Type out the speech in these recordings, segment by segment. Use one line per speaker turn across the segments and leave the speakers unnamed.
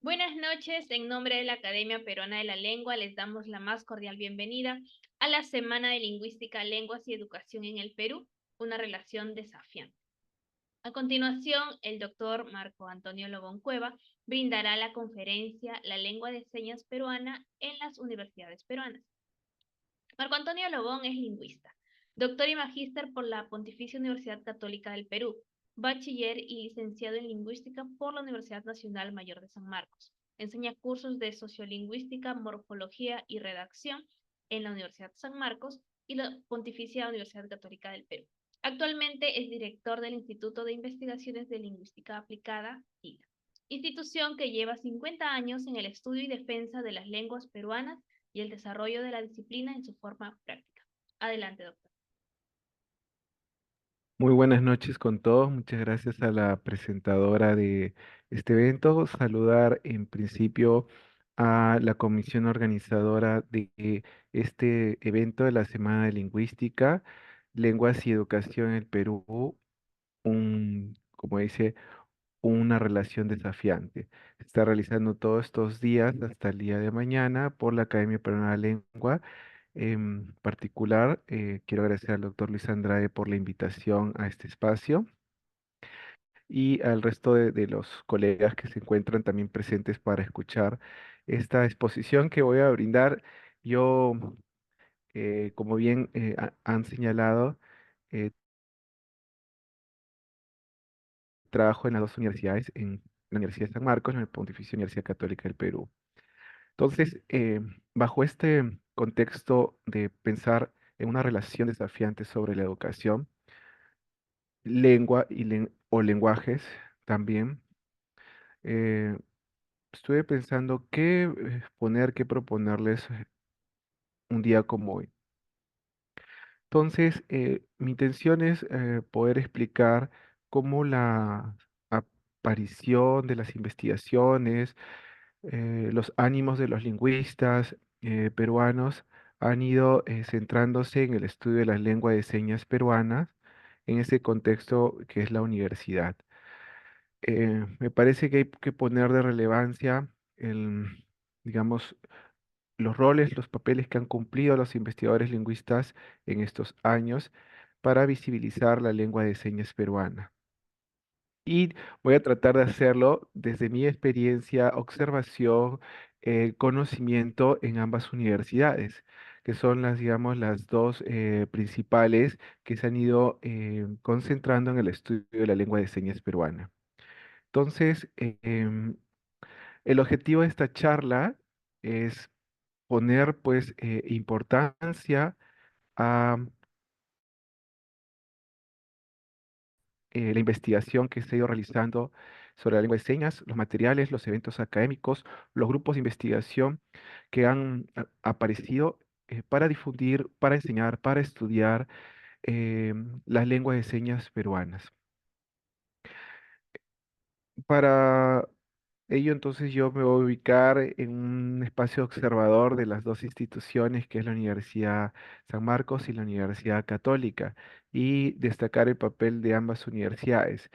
Buenas noches, en nombre de la Academia Peruana de la Lengua les damos la más cordial bienvenida a la Semana de Lingüística, Lenguas y Educación en el Perú, una relación desafiante. A continuación, el doctor Marco Antonio Lobón Cueva brindará la conferencia La lengua de señas peruana en las universidades peruanas. Marco Antonio Lobón es lingüista, doctor y magíster por la Pontificia Universidad Católica del Perú, bachiller y licenciado en lingüística por la Universidad Nacional Mayor de San Marcos. Enseña cursos de sociolingüística, morfología y redacción en la Universidad San Marcos y la Pontificia Universidad Católica del Perú. Actualmente es director del Instituto de Investigaciones de Lingüística Aplicada, ILA, institución que lleva 50 años en el estudio y defensa de las lenguas peruanas y el desarrollo de la disciplina en su forma práctica. Adelante, doctor.
Muy buenas noches con todos. Muchas gracias a la presentadora de este evento. Saludar en principio a la comisión organizadora de este evento de la Semana de Lingüística, Lenguas y Educación en el Perú, como dice, una relación desafiante. Se está realizando todos estos días hasta el día de mañana por la Academia Peruana de la Lengua. En particular, quiero agradecer al doctor Luis Andrade por la invitación a este espacio y al resto de los colegas que se encuentran también presentes para escuchar esta exposición que voy a brindar. Yo, como bien han señalado, eh, trabajo en las dos universidades, en la Universidad de San Marcos y en la Pontificia Universidad Católica del Perú. Entonces, bajo este contexto de pensar en una relación desafiante sobre la educación, lengua o lenguajes también, eh, estuve pensando qué poner, qué proponerles un día como hoy. Entonces, mi intención es poder explicar cómo la aparición de las investigaciones, los ánimos de los lingüistas peruanos han ido centrándose en el estudio de la lengua de señas peruanas en ese contexto que es la universidad. Me parece que hay que poner de relevancia digamos, los roles, los papeles que han cumplido los investigadores lingüistas en estos años para visibilizar la lengua de señas peruana. Y voy a tratar de hacerlo desde mi experiencia, observación, conocimiento en ambas universidades, que son las, digamos, las dos principales que se han ido concentrando en el estudio de la lengua de señas peruana. Entonces, el objetivo de esta charla es poner, pues, importancia a la investigación que se ha ido realizando sobre la lengua de señas, los materiales, los eventos académicos, los grupos de investigación que han aparecido para difundir, para enseñar, para estudiar las lenguas de señas peruanas. Para ello, entonces, yo me voy a ubicar en un espacio observador de las dos instituciones, que es la Universidad San Marcos y la Universidad Católica, y destacar el papel de ambas universidades.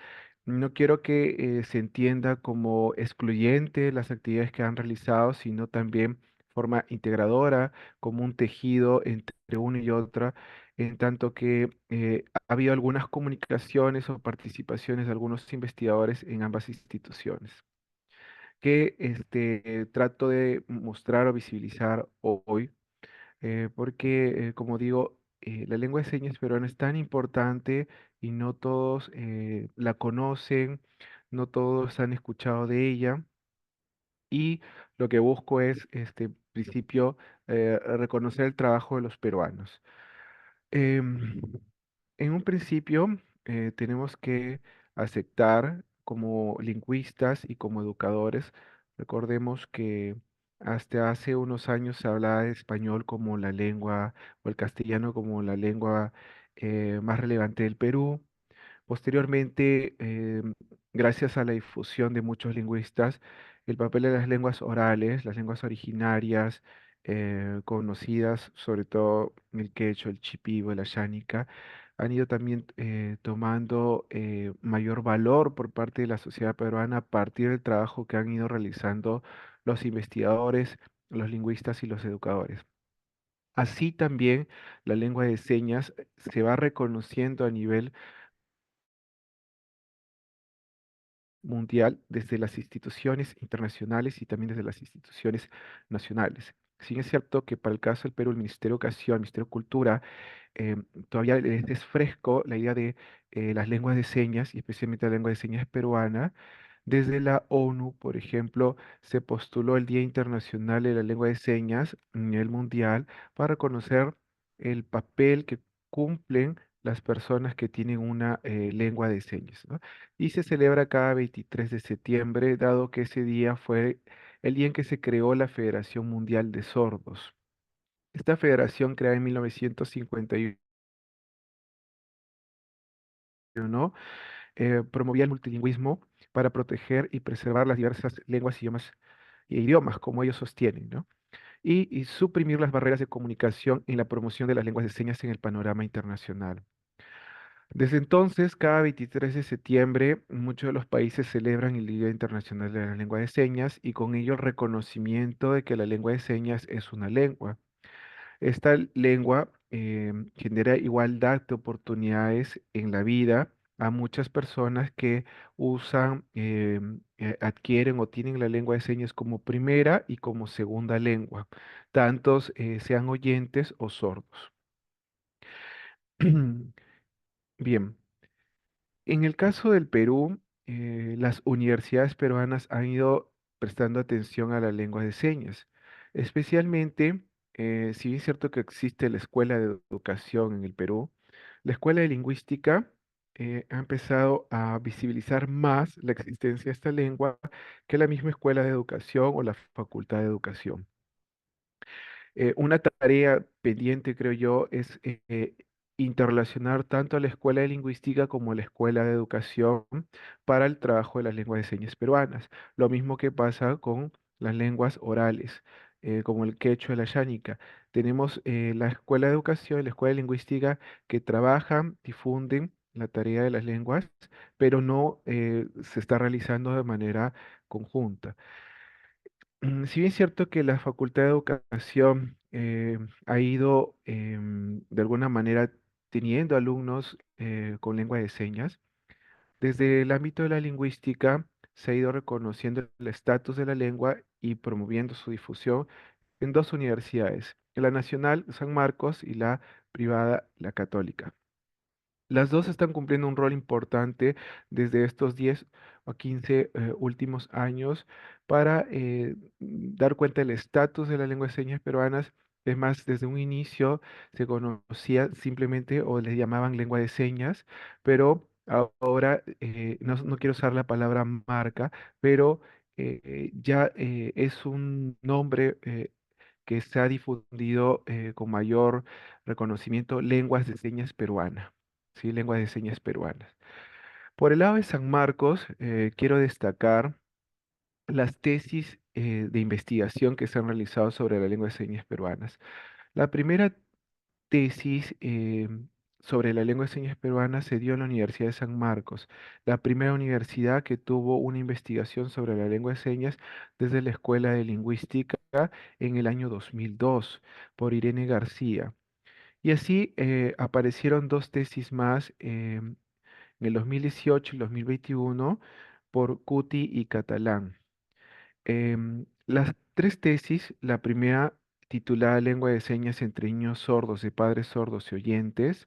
No quiero que se entienda como excluyente las actividades que han realizado, sino también forma integradora, como un tejido entre una y otra, en tanto que ha habido algunas comunicaciones o participaciones de algunos investigadores en ambas instituciones que trato de mostrar o visibilizar hoy, porque, como digo, la lengua de señas peruana es tan importante y no todos la conocen, no todos han escuchado de ella, y lo que busco es, en principio, reconocer el trabajo de los peruanos. Em, en un principio, tenemos que aceptar como lingüistas y como educadores, recordemos que hasta hace unos años se hablaba de español como la lengua o el castellano como la lengua más relevante del Perú. Posteriormente, gracias a la difusión de muchos lingüistas, el papel de las lenguas orales, las lenguas originarias, conocidas, sobre todo el quechua, el chipivo, la chánica, han ido también tomando mayor valor por parte de la sociedad peruana a partir del trabajo que han ido realizando los investigadores, los lingüistas y los educadores. Así también la lengua de señas se va reconociendo a nivel mundial desde las instituciones internacionales y también desde las instituciones nacionales. Sí es cierto que para el caso del Perú, el Ministerio de Educación, el Ministerio de Cultura, todavía es fresco la idea de las lenguas de señas y especialmente la lengua de señas peruana. Desde la ONU, por ejemplo, se postuló el Día Internacional de la Lengua de Señas a nivel mundial para reconocer el papel que cumplen las personas que tienen una lengua de señas, ¿no? Y se celebra cada 23 de septiembre, dado que ese día fue el día en que se creó la Federación Mundial de Sordos. Esta federación, creada en 1951, promovía el multilingüismo para proteger y preservar las diversas lenguas, idiomas, como ellos sostienen, ¿no? Y suprimir las barreras de comunicación en la promoción de las lenguas de señas en el panorama internacional. Desde entonces, cada 23 de septiembre, muchos de los países celebran el Día Internacional de la Lengua de Señas y con ello el reconocimiento de que la lengua de señas es una lengua. Esta lengua genera igualdad de oportunidades en la vida a muchas personas que usan, adquieren o tienen la lengua de señas como primera y como segunda lengua, tantos sean oyentes o sordos. Bien, en el caso del Perú, las universidades peruanas han ido prestando atención a la lengua de señas, especialmente, si bien es cierto que existe la Escuela de Educación en el Perú, la Escuela de Lingüística ha empezado a visibilizar más la existencia de esta lengua que la misma Escuela de Educación o la Facultad de Educación. Una tarea pendiente, creo yo, es interrelacionar tanto a la Escuela de Lingüística como a la Escuela de Educación para el trabajo de las lenguas de señas peruanas. Lo mismo que pasa con las lenguas orales, como el quechua y la llánica. Tenemos la Escuela de Educación y la Escuela de Lingüística que trabajan, difunden la tarea de las lenguas, pero no se está realizando de manera conjunta. Si bien es cierto que la Facultad de Educación ha ido de alguna manera teniendo alumnos con lengua de señas, desde el ámbito de la lingüística se ha ido reconociendo el estatus de la lengua y promoviendo su difusión en dos universidades, la Nacional San Marcos y la privada, la Católica. Las dos están cumpliendo un rol importante desde estos 10 o 15 últimos años para dar cuenta del estatus de la lengua de señas peruanas. Es más, desde un inicio se conocía simplemente o le llamaban lengua de señas, pero ahora no quiero usar la palabra marca, pero ya es un nombre que se ha difundido con mayor reconocimiento, lenguas de señas peruana. ¿Sí? Lenguas de señas peruanas. Por el lado de San Marcos, quiero destacar las tesis de investigación que se han realizado sobre la lengua de señas peruanas. La primera tesis sobre la lengua de señas peruana se dio en la Universidad de San Marcos, la primera universidad que tuvo una investigación sobre la lengua de señas desde la Escuela de Lingüística en el año 2002 por Irene García. Y así aparecieron dos tesis más en el 2018 y 2021 por Cuti y Catalán. Las tres tesis, la primera titulada Lengua de señas entre niños sordos de padres sordos y oyentes,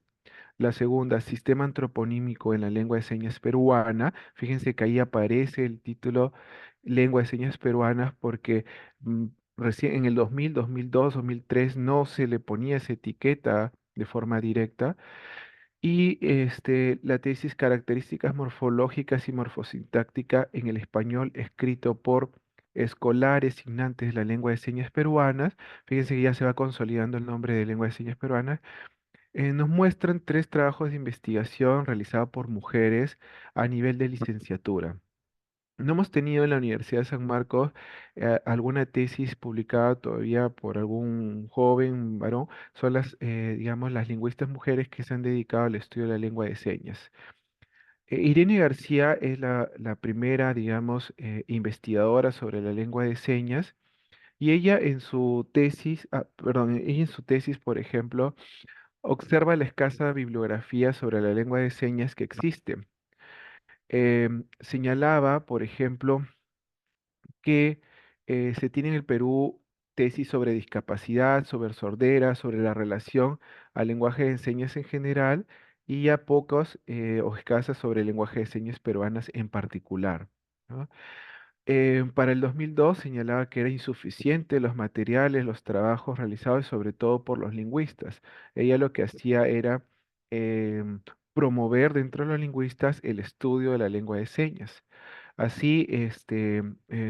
la segunda, Sistema antroponímico en la lengua de señas peruana. Fíjense que ahí aparece el título Lengua de señas peruanas porque mm, recién en el 2000, 2002, 2003 no se le ponía esa etiqueta de forma directa. Y la tesis Características morfológicas y morfosintáctica en el español escrito por escolares signantes de la lengua de señas peruanas. Fíjense que ya se va consolidando el nombre de lengua de señas peruanas. Nos muestran tres trabajos de investigación realizados por mujeres a nivel de licenciatura. No hemos tenido en la Universidad de San Marcos alguna tesis publicada todavía por algún joven varón. Son digamos, las lingüistas mujeres que se han dedicado al estudio de la lengua de señas. Irene García es la primera, digamos, investigadora sobre la lengua de señas y ella en su tesis, perdón, ella en su tesis, por ejemplo, observa la escasa bibliografía sobre la lengua de señas que existe. Señalaba, por ejemplo, que se tiene en el Perú tesis sobre discapacidad, sobre sordera, sobre la relación al lenguaje de señas en general y ya pocos o escasas sobre el lenguaje de señas peruanas en particular, ¿no? Para el 2002 señalaba que era insuficiente los materiales, los trabajos realizados sobre todo por los lingüistas. Ella lo que hacía era promover dentro de los lingüistas el estudio de la lengua de señas. Así,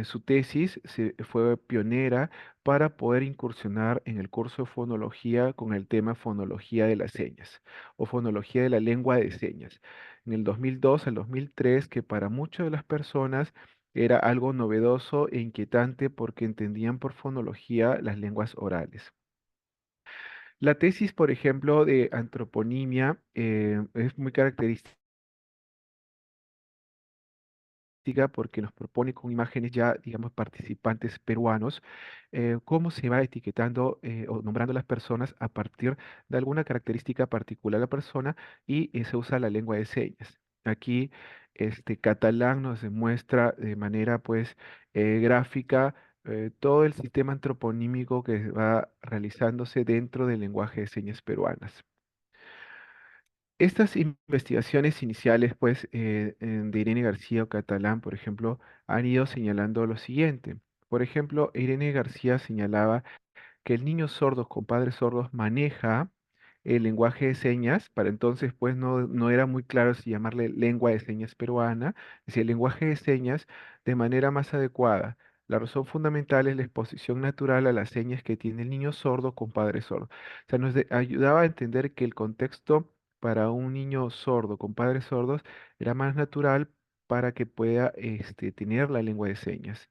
su tesis fue pionera para poder incursionar en el curso de fonología con el tema fonología de las señas o fonología de la lengua de señas. En el 2002 al 2003, que para muchas de las personas era algo novedoso e inquietante porque entendían por fonología las lenguas orales. La tesis, por ejemplo, de antroponimia es muy característica porque nos propone con imágenes ya, digamos, participantes peruanos, cómo se va etiquetando o nombrando las personas a partir de alguna característica particular de la persona y se usa la lengua de señas. Aquí, Catalán nos demuestra de manera, pues, gráfica todo el sistema antroponímico que va realizándose dentro del lenguaje de señas peruanas. Estas investigaciones iniciales, pues, de Irene García o Catalán, por ejemplo, han ido señalando lo siguiente. Por ejemplo, Irene García señalaba que el niño sordo con padres sordos maneja el lenguaje de señas, para entonces pues no era muy claro si llamarle lengua de señas peruana, es decir, el lenguaje de señas de manera más adecuada. La razón fundamental es la exposición natural a las señas que tiene el niño sordo con padre sordo. O sea, ayudaba a entender que el contexto para un niño sordo con padres sordos era más natural para que pueda tener la lengua de señas.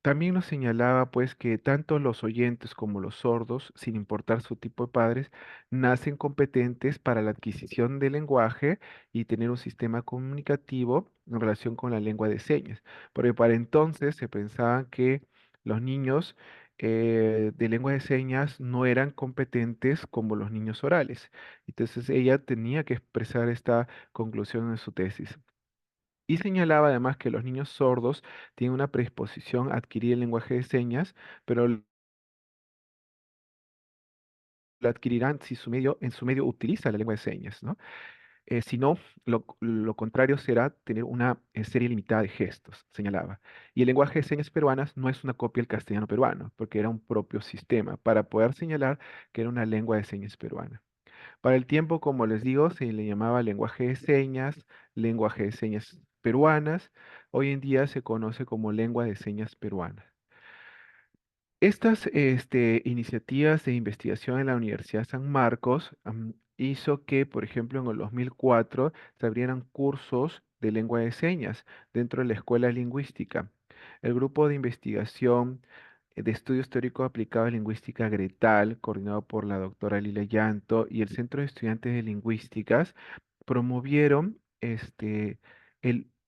También nos señalaba pues que tanto los oyentes como los sordos, sin importar su tipo de padres, nacen competentes para la adquisición del lenguaje y tener un sistema comunicativo en relación con la lengua de señas. Porque para entonces se pensaba que los niños de lengua de señas no eran competentes como los niños orales. Entonces ella tenía que expresar esta conclusión en su tesis. Y señalaba además que los niños sordos tienen una predisposición a adquirir el lenguaje de señas, pero lo adquirirán si en su medio utiliza la lengua de señas, ¿no? Si no, lo contrario será tener una serie limitada de gestos, señalaba. Y el lenguaje de señas peruanas no es una copia del castellano peruano, porque era un propio sistema para poder señalar que era una lengua de señas peruana. Para el tiempo, como les digo, se le llamaba lenguaje de señas peruanas. Hoy en día se conoce como lengua de señas peruana. Estas iniciativas de investigación en la Universidad San Marcos hizo que, por ejemplo, en el 2004 se abrieran cursos de lengua de señas dentro de la escuela lingüística. El grupo de investigación de estudios teóricos aplicados a lingüística Gretal, coordinado por la doctora Lila Llanto, y el Centro de Estudiantes de Lingüísticas, promovieron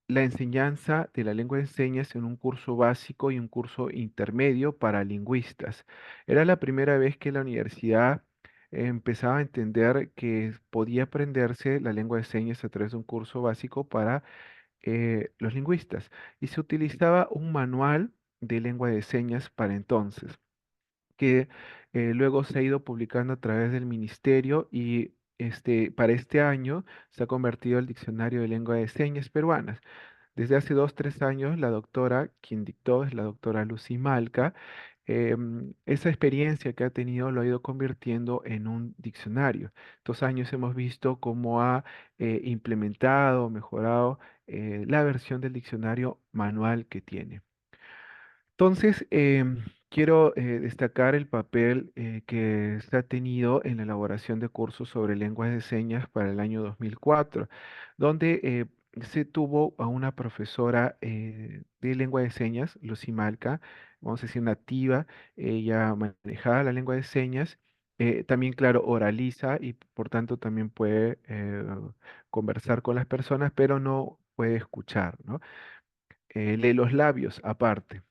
la enseñanza de la lengua de señas en un curso básico y un curso intermedio para lingüistas. Era la primera vez que la universidad empezaba a entender que podía aprenderse la lengua de señas a través de un curso básico para los lingüistas. Y se utilizaba un manual de lengua de señas para entonces, que luego se ha ido publicando a través del ministerio y para este año se ha convertido el diccionario de lengua de señas peruanas. Desde hace 2, 3 años, la doctora, quien dictó es la doctora Lucy Malca, esa experiencia que ha tenido lo ha ido convirtiendo en un diccionario. Estos años hemos visto cómo ha implementado, mejorado la versión del diccionario manual que tiene. Entonces, quiero destacar el papel que se ha tenido en la elaboración de cursos sobre lenguas de señas para el año 2004, donde se tuvo a una profesora de lengua de señas, Lucy Malca, vamos a decir nativa, ella manejaba la lengua de señas, también, claro, oraliza y por tanto también puede conversar con las personas, pero no puede escuchar, ¿no? Lee los labios aparte.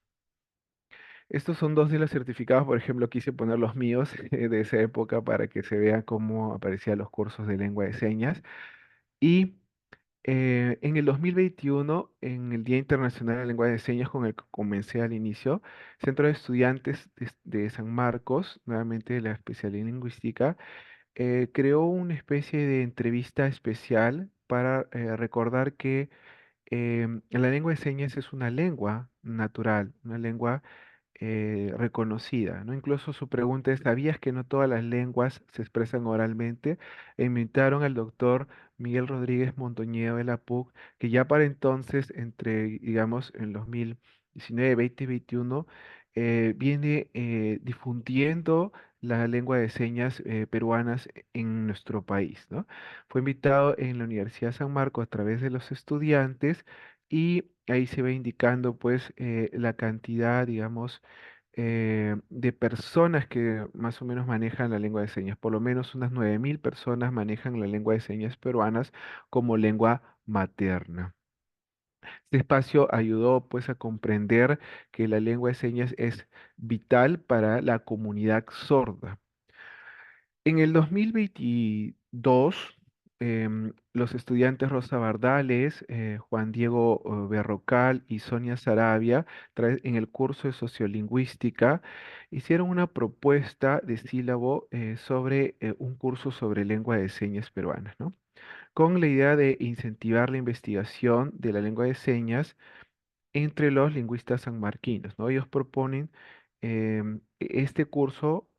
Estos son dos de los certificados, por ejemplo, quise poner los míos de esa época para que se vea cómo aparecían los cursos de lengua de señas. Y en el 2021, en el Día Internacional de la Lengua de Señas, con el que comencé al inicio, Centro de Estudiantes de San Marcos, nuevamente de la especialidad en lingüística, creó una especie de entrevista especial para recordar que la lengua de señas es una lengua natural, una lengua reconocida, ¿no? Incluso su pregunta es, ¿sabías que no todas las lenguas se expresan oralmente? E invitaron al doctor Miguel Rodríguez Montoñedo de la PUC, que ya para entonces, entre, digamos, en 2019, 20 y 21, viene difundiendo la lengua de señas peruanas en nuestro país, ¿no? Fue invitado en la Universidad San Marcos a través de los estudiantes y ahí se va indicando pues la cantidad, digamos, de personas que más o menos manejan la lengua de señas. Por lo menos unas 9.000 personas manejan la lengua de señas peruanas como lengua materna. Este espacio ayudó pues a comprender que la lengua de señas es vital para la comunidad sorda. En el 2022, los estudiantes Rosa Bardales, Juan Diego Berrocal y Sonia Sarabia, en el curso de sociolingüística, hicieron una propuesta de sílabo sobre un curso sobre lengua de señas peruanas, ¿no? Con la idea de incentivar la investigación de la lengua de señas entre los lingüistas sanmarquinos, ¿no? Ellos proponen este curso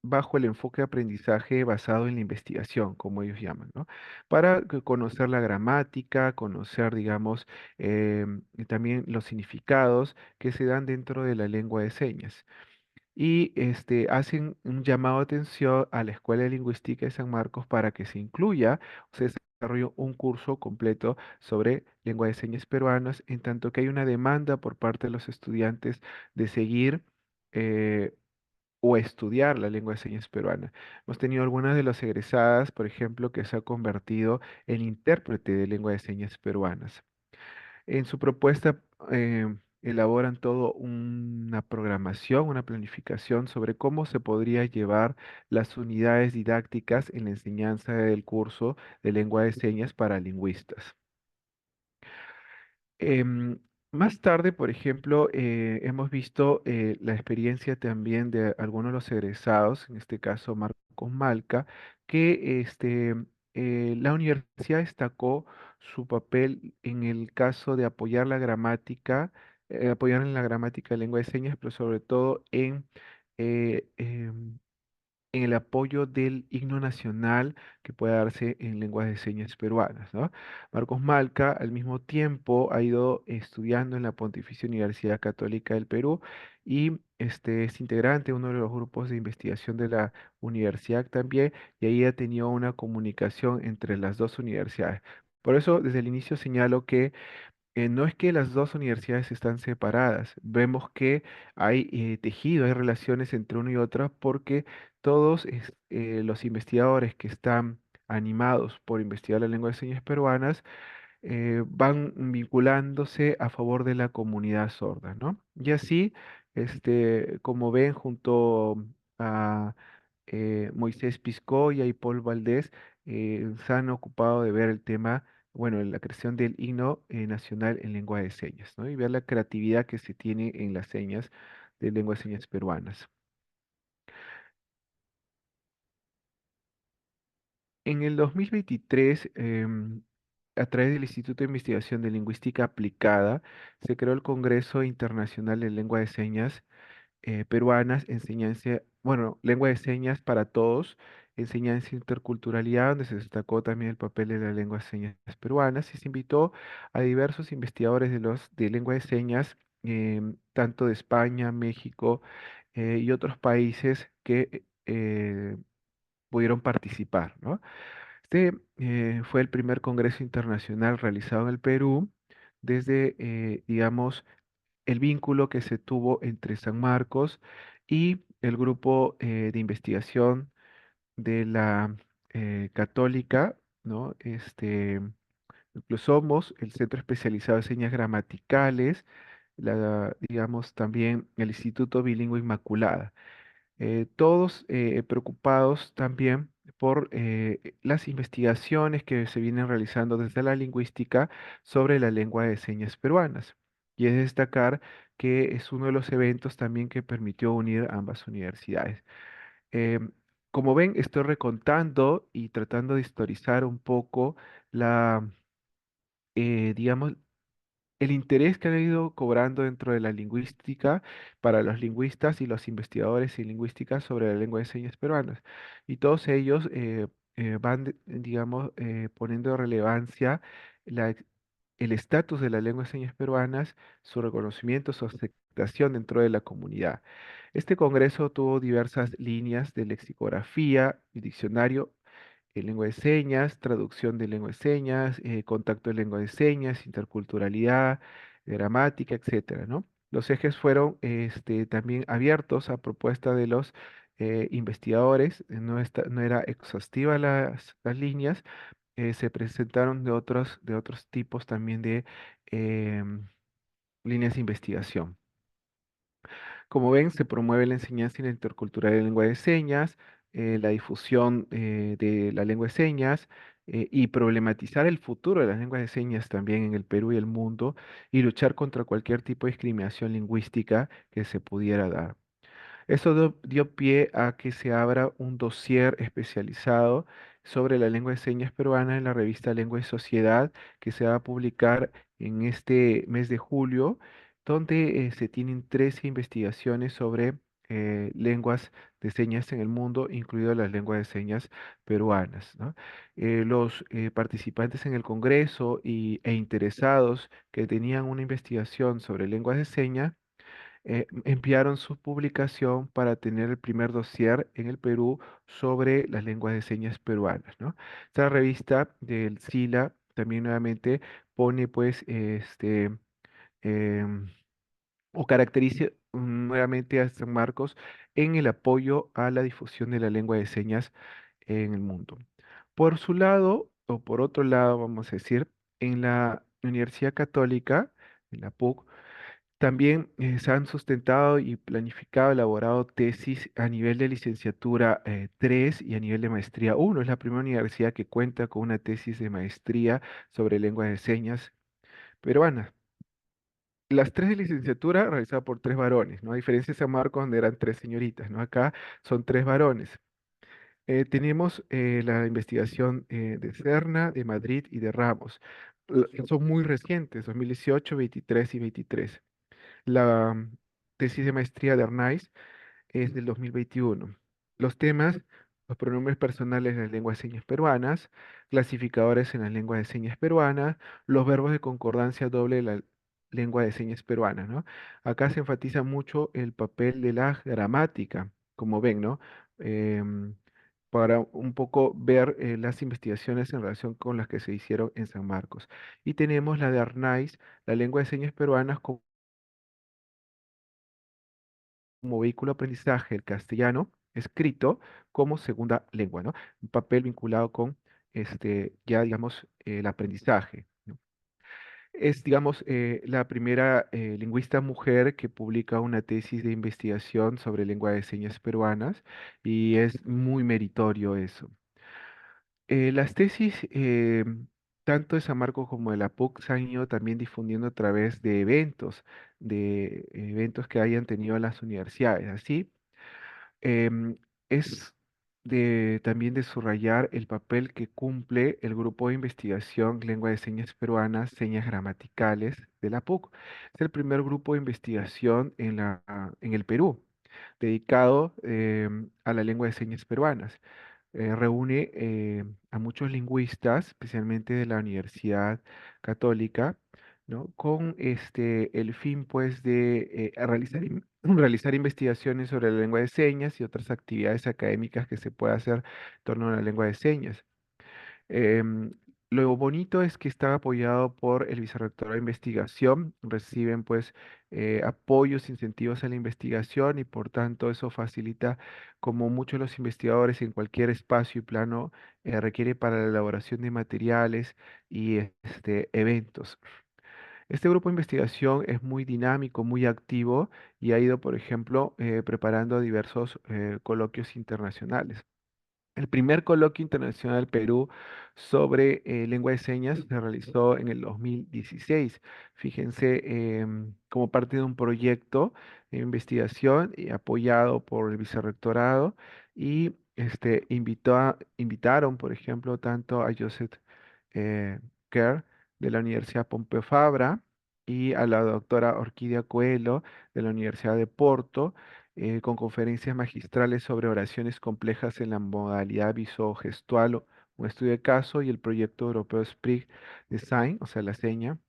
bajo el enfoque de aprendizaje basado en la investigación, como ellos llaman, ¿no? Para conocer la gramática, conocer, digamos, y también los significados que se dan dentro de la lengua de señas y hacen un llamado de atención a la Escuela de Lingüística de San Marcos para que se incluya o se desarrolle un curso completo sobre lengua de señas peruanas, en tanto que hay una demanda por parte de los estudiantes de seguir eh, o estudiar la lengua de señas peruana. Hemos tenido algunas de las egresadas, por ejemplo, que se ha convertido en intérprete de lengua de señas peruanas. En su propuesta elaboran todo una programación, una planificación sobre cómo se podría llevar las unidades didácticas en la enseñanza del curso de lengua de señas para lingüistas. Em, Más tarde, por ejemplo, hemos visto la experiencia también de algunos de los egresados, en este caso Marcos Malca, que la universidad destacó su papel en el caso de apoyar la gramática, apoyar en la gramática de lengua de señas, pero sobre todo eh, em, en el apoyo del himno nacional que puede darse en lenguas de señas peruanas, ¿no? Marcos Malca, al mismo tiempo, ha ido estudiando en la Pontificia Universidad Católica del Perú y es integrante de uno de los grupos de investigación de la universidad también, y ahí ha tenido una comunicación entre las dos universidades. Por eso, desde el inicio señalo que no es que las dos universidades están separadas, vemos que hay tejido, hay relaciones entre una y otra porque todos los investigadores que están animados por investigar la lengua de señas peruanas van vinculándose a favor de la comunidad sorda, ¿no? Y así, como ven, junto a Moisés Piscoya y Paul Valdés, se han ocupado de ver el tema, bueno, la creación del himno nacional en lengua de señas, ¿no? Y ver la creatividad que se tiene en las señas de lengua de señas peruanas. En el 2023, a través del Instituto de Investigación de Lingüística Aplicada, se creó el Congreso Internacional de Lengua de Señas peruanas, enseñanza, bueno, lengua de señas para todos, enseñanza e interculturalidad, donde se destacó también el papel de la lengua de señas peruanas y se invitó a diversos investigadores de lengua de señas, tanto de España, México y otros países que pudieron participar, ¿no? Este fue el primer congreso internacional realizado en el Perú desde, digamos, el vínculo que se tuvo entre San Marcos y el grupo de investigación de la Católica, ¿no? Incluso somos el Centro Especializado de Señas Gramaticales, digamos, también el Instituto Bilingüe Inmaculada. Todos preocupados también por las investigaciones que se vienen realizando desde la lingüística sobre la lengua de señas peruanas. Y es destacar que es uno de los eventos también que permitió unir ambas universidades. Em, Como ven, estoy recontando y tratando de historizar un poco digamos, el interés que ha ido cobrando dentro de la lingüística para los lingüistas y los investigadores en lingüística sobre la lengua de señas peruanas. Y todos ellos van, digamos, poniendo de relevancia la ex- el estatus de la lengua de señas peruanas, su reconocimiento, su aceptación dentro de la comunidad. Este congreso tuvo diversas líneas de lexicografía y diccionario lengua de señas, traducción de lengua de señas, contacto de lengua de señas, interculturalidad, gramática, etcétera, ¿no? Los ejes fueron también abiertos a propuesta de los investigadores, no era exhaustiva las líneas, se presentaron de otros tipos también de em, líneas de investigación. Como ven, se promueve la enseñanza y la interculturalidad de lengua de señas, la difusión de la lengua de señas y problematizar el futuro de las lenguas de señas también en el Perú y el mundo y luchar contra cualquier tipo de discriminación lingüística que se pudiera dar. Eso dio pie a que se abra un dossier especializado sobre la lengua de señas peruana en la revista Lengua y Sociedad, que se va a publicar en este mes de julio, donde se tienen 13 investigaciones sobre lenguas de señas en el mundo, incluidas las lenguas de señas peruanas, ¿no? Los participantes en el Congreso e interesados que tenían una investigación sobre lenguas de señas, enviaron su publicación para tener el primer dossier en el Perú sobre las lenguas de señas peruanas, ¿no? Esta revista del SILA también nuevamente pone pues em, o caracteriza nuevamente a San Marcos en el apoyo a la difusión de la lengua de señas en el mundo. Por su lado, o por otro lado, vamos a decir, en la Universidad Católica, en la PUC, también se han sustentado y planificado, elaborado tesis a nivel de licenciatura 3 y a nivel de maestría 1. Es la primera universidad que cuenta con una tesis de maestría sobre lengua de señas peruana. Las tres de licenciatura realizadas por tres varones, ¿no? A diferencia de San Marcos, donde eran tres señoritas, ¿no? Acá son tres varones. Tenemos la investigación de Cerna, de Madrid y de Ramos. Son muy recientes, 2018, 23 y 23. La tesis de maestría de Arnaiz es del 2021. Los temas, los pronombres personales de las lenguas de señas peruanas, clasificadores en la lengua de señas peruana, los verbos de concordancia doble de la lengua de señas peruana, ¿no? Acá se enfatiza mucho el papel de la gramática, como ven, ¿no? Em, para un poco ver las investigaciones en relación con las que se hicieron en San Marcos. Y tenemos la de Arnaiz, la lengua de señas peruanas como vehículo de aprendizaje el castellano escrito como segunda lengua, ¿no? Un papel vinculado con ya digamos, el aprendizaje, ¿no? Es, digamos, la primera lingüista mujer que publica una tesis de investigación sobre lengua de señas peruanas y es muy meritorio eso. Las tesis, tanto de San Marcos como de la PUC, se han ido también difundiendo a través de eventos que hayan tenido las universidades. Así, em, es también de subrayar el papel que cumple el grupo de investigación Lengua de Señas Peruanas, Señas Gramaticales de la PUC. Es el primer grupo de investigación en el Perú dedicado a la lengua de señas peruanas. Reúne a muchos lingüistas, especialmente de la Universidad Católica, ¿no? Con el fin, pues, de realizar investigaciones sobre la lengua de señas y otras actividades académicas que se pueda hacer en torno a la lengua de señas. Em, lo bonito es que está apoyado por el Vicerrectorado de Investigación, reciben pues apoyos, incentivos a la investigación y por tanto eso facilita como muchos los investigadores en cualquier espacio y plano requiere para la elaboración de materiales y eventos. Este grupo de investigación es muy dinámico, muy activo y ha ido, por ejemplo, preparando diversos coloquios internacionales. El primer coloquio internacional del Perú sobre lengua de señas se realizó en el 2016. Fíjense, como parte de un proyecto de investigación y apoyado por el vicerrectorado y invitaron, por ejemplo, tanto a Joseph Kerr de la Universidad Pompeu Fabra y a la doctora Orquídea Coelho de la Universidad de Porto con conferencias magistrales sobre oraciones complejas en la modalidad visogestual, un estudio de caso y el proyecto europeo SPRIG Design, o sea, la seña,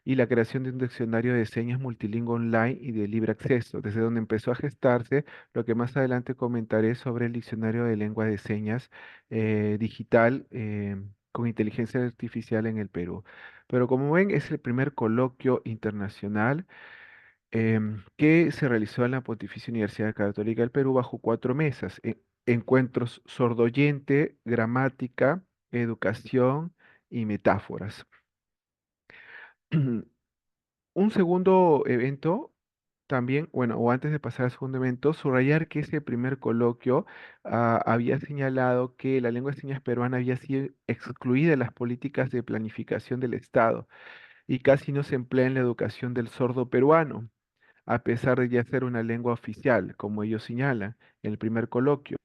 y la creación de un diccionario de señas multilingüe online y de libre acceso, desde donde empezó a gestarse lo que más adelante comentaré sobre el diccionario de lengua de señas digital con inteligencia artificial en el Perú. Pero como ven, es el primer coloquio internacional que se realizó en la Pontificia Universidad Católica del Perú bajo 4 mesas, encuentros sordoyente, gramática, educación y metáforas. Un segundo evento, también, bueno, o antes de pasar al segundo evento, subrayar que ese primer coloquio había señalado que la lengua de señas peruana había sido excluida de las políticas de planificación del Estado y casi no se emplea en la educación del sordo peruano a pesar de ya ser una lengua oficial, como ellos señalan en el primer coloquio.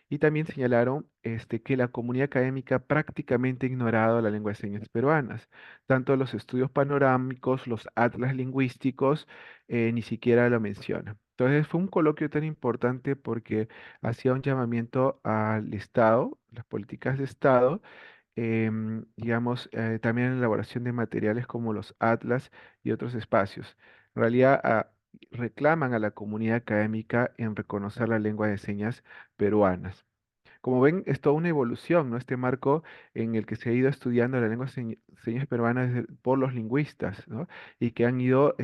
Y también señalaron que la comunidad académica prácticamente ha ignorado la lengua de señas peruanas. Tanto los estudios panorámicos, los atlas lingüísticos, ni siquiera lo mencionan. Entonces fue un coloquio tan importante porque hacía un llamamiento al Estado, las políticas de Estado, digamos, también en la elaboración de materiales como los atlas y otros espacios. En realidad, reclaman a la comunidad académica en reconocer la lengua de señas peruanas. Como ven, es toda una evolución, ¿no? Este marco en el que se ha ido estudiando la lengua señas peruana por los lingüistas, ¿no? Y que han ido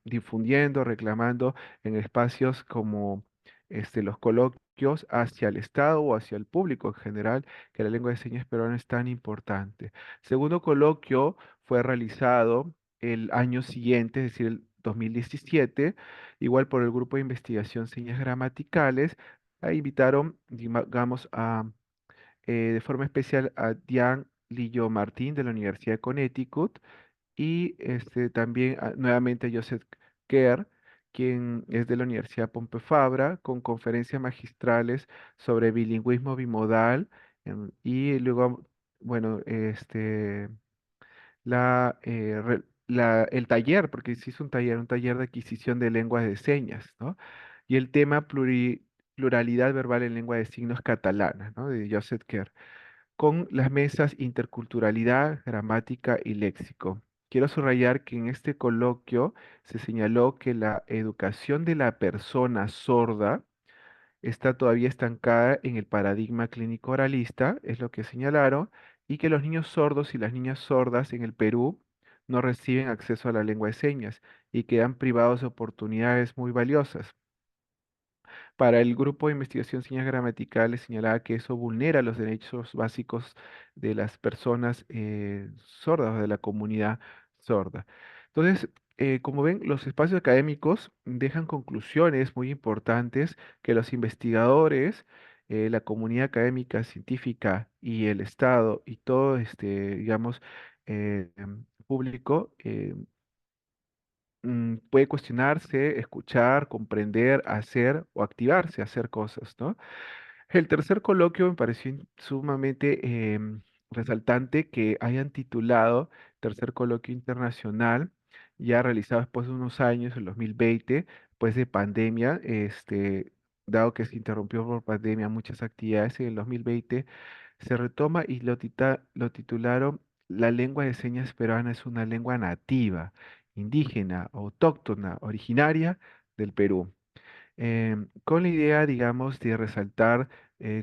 difundiendo, reclamando en espacios como los coloquios hacia el Estado o hacia el público en general, que la lengua de señas peruana es tan importante. Segundo coloquio fue realizado el año siguiente, es decir, el 2017, igual por el Grupo de Investigación Señas Gramaticales invitaron, digamos, de forma especial a Diane Lillo Martín de la Universidad de Connecticut y también nuevamente a Joseph Kerr, quien es de la Universidad Pompeu Fabra, con conferencias magistrales sobre bilingüismo bimodal y luego, bueno, el taller, porque se hizo un taller de adquisición de lenguas de señas, ¿no? Y el tema pluralidad verbal en lengua de signos catalana, ¿no? De Joseph Kerr, con las mesas interculturalidad, gramática y léxico. Quiero subrayar que en este coloquio se señaló que la educación de la persona sorda está todavía estancada en el paradigma clínico oralista, es lo que señalaron, y que los niños sordos y las niñas sordas en el Perú no reciben acceso a la lengua de señas y quedan privados de oportunidades muy valiosas. Para el grupo de investigación señas gramaticales señalaba que eso vulnera los derechos básicos de las personas sordas o de la comunidad sorda. Entonces, como ven, los espacios académicos dejan conclusiones muy importantes que los investigadores, la comunidad académica, científica y el Estado y todo digamos, público puede cuestionarse, escuchar, comprender, hacer o activarse a hacer cosas, ¿no? El tercer coloquio me pareció sumamente resaltante que hayan titulado Tercer Coloquio Internacional, ya realizado después de unos años, en 2020, pues de pandemia, dado que se interrumpió por pandemia muchas actividades en el 2020, se retoma y lo titularon La lengua de señas peruana es una lengua nativa, indígena, autóctona, originaria del Perú con la idea, digamos, de resaltar